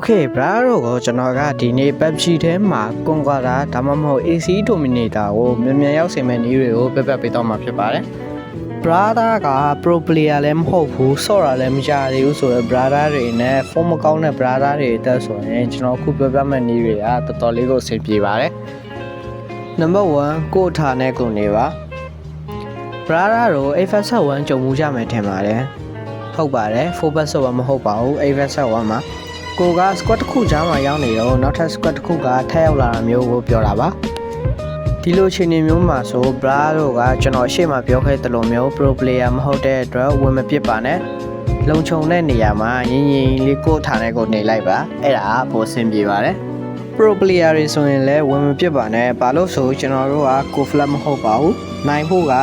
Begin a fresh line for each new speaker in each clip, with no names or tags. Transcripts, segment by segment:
Okay ဗျာတို့ကိုကျွန်တော်ကဒီနေ့ PUBG ထဲမှာကွန်ကွာတာဒါမှမဟုတ် AC Dominator ကိုမြန်ရောက်စေမယ့်နည်းတွေကိုပြပေးတော့မှာဖြစ်ပါတယ်။ Brother က Pro Player လည်းမဟုတ်ဘူး ဆော့တာလည်းမကြသေးဘူးဆိုတော့ Brother တွေနဲ့ form မကောင်းတဲ့ Brother တွေတက်ဆိုရင်ကျွန်တော်အခုပြမယ့်နည်းတွေကတော်တော်လေးကိုအဆင်ပြေပါတယ်။ Number 1ကိုထားနဲ့ကိုနေပါ။ Brother တို့ 8/1 ကြုံမှုကြမယ်ထင်ပါတယ်။ဟုတ်ပါတယ် 4/1 မဟုတ်ပါဘူး 8/1 မှာကိုက squad တစ်ခုကြားမှာရောက်နေတော့နောက်ထပ် squad တစ်ခုကထပ်ရောက်လာတာမျိုးကိုပြောတာပါဒီလိုအခြေအနေမျိုးမှာဆို bra တို့ကကျွန်တော်ရှေ့မှာပြောခဲ့သလိုမျိုး pro player မဟုတ်တဲ့အတွက်ဝင်မပစ်ပါနဲ့လုံခြုံတဲ့နေရာမှာရင်းလေးကိုထားတဲ့ကိုနေလိုက်ပါအဲ့ဒါပိုအဆင်ပြေပါတယ် pro player တွေဆိုရင်လည်းဝင်မပစ်ပါနဲ့ဘာလို့ဆိုကျွန်တော်တို့ကကို flat မဟုတ်ပါဘူးနိုင်ဖို့က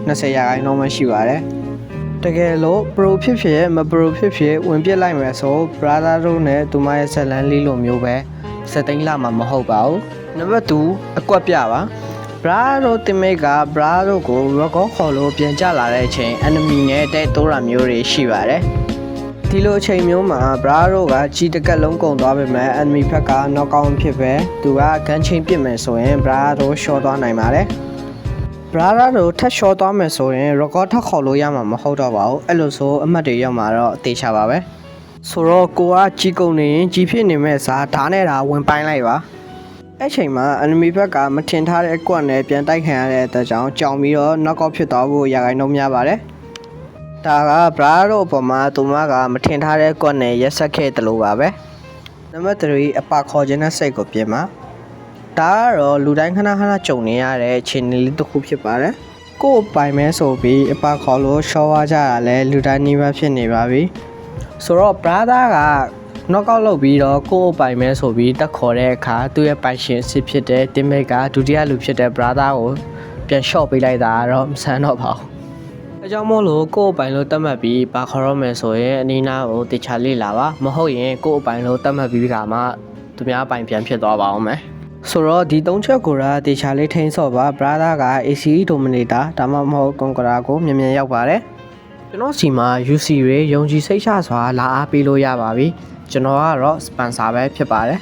20ရာခိုင်နှုန်းမှရှိပါတယ်တကယ်လို့ pro ဖြစ်ဖြစ်မ pro ဖြစ်ဖြစ်ဝင်ပြစ်လိုက်မယ်ဆို brother တို့နဲ့သူမရဲ့ဇလန်းလေးလိုမျိုးပဲစက်သိန်းလာမှာမဟုတ်ပါဘူးနံပါတ်2အကွက်ပြပါ brother တို့တင်မိတ်က brother တို့ကို record ခေါ်လို့ပြန်ကြလာတဲ့အချိန် enemy နဲ့တဲ့တိုးတာမျိုးတွေရှိပါတယ်ဒီလိုအချိန်မျိုးမှာ brother တို့ကကြီးတကက်လုံးကုန်သွားပေမဲ့ enemy ဘက်က knock out ဖြစ်ပဲသူကကန်ချင်းပစ်မယ်ဆိုရင် brother တို့ short သွားနိုင်ပါတယ်brother တို့ထပ် short သွားမယ်ဆိုရင် record ထပ်ခေါ်လို့ရမှာမဟုတ်တော့ပါဘူးအဲ့လိုဆိုအမှတ်တွေရောက်မှာတော့အသေးချပါပဲဆိုတော့ကိုကကြီးကုန်နေရင်ကြီးဖြစ်နေမဲ့စားဓာတ်နဲ့ဓာတ်ဝင်ပိုင်းလိုက်ပါအဲ့ချိန်မှာ enemy ဘက်ကမထင်ထားတဲ့အကွက်နဲ့ပြန်တိုက်ခံရတဲ့အတွက်ကြောင့်ကြောင်ပြီးတော့ knock out ဖြစ်သွားဖို့ရာခိုင်နှုန်းများပါတယ်ဒါက brother တို့အပေါ်မှာသူမကမထင်ထားတဲ့အကွက်နဲ့ရက်ဆက်ခဲ့တယ်လို့ပါပဲနံပါတ်3အပါခေါ်ခြင်းနဲ့စိတ်ကိုပြင်ပါဒါကတော့လူတိုင်းခဏခဏကြုံနေရတဲ့အခြေအနေလေးတစ်ခုဖြစ်ပါတယ်ကိုယ်ပိုင်မဲဆိုပြီးအပါခေါ်လို့ရှော့ဝါကြတာလဲလူတိုင်းနှီးပါဖြစ်နေပါပြီဆိုတော့ brother က knock out လုပ်ပြီးတော့ကိုယ်ပိုင်မဲဆိုပြီးတက်ခေါ်တဲ့အခါသူ့ရဲ့ပိုင်ရှင်စစ်ဖြစ်တဲ့ teammate ကဒုတိယလူဖြစ်တဲ့ brother ကိုပြန် shot ပေးလိုက်တာတော့မဆန်းတော့ပါဘူးအဲကြောင့်မို့လို့ကိုယ်ပိုင်လို့တတ်မှတ်ပြီးပါခေါ်ရမယ်ဆိုရင်အနီးနားကိုတခြားလေ့လာပါမဟုတ်ရင်ကိုယ်ပိုင်လို့တတ်မှတ်ပြီးခါမှသူများပိုင်ပြန်ဖြစ်သွားပါအောင်မယ်ဆိုတော့ဒီ3ချက်ကိုတေချာလေးထိန်းစော့ပါ brother က AC Dominator ဒါမှမဟုတ်ကွန်ကရာကိုမြန်ရောက်ပါတယ်ကျွန်တော်စီမှာ UC တွေယုံကြည်စိတ်ချစွာလာအားပေးလို့ရပါပြီကျွန်တော်ကတော့ sponsor ပဲဖြစ်ပါတယ်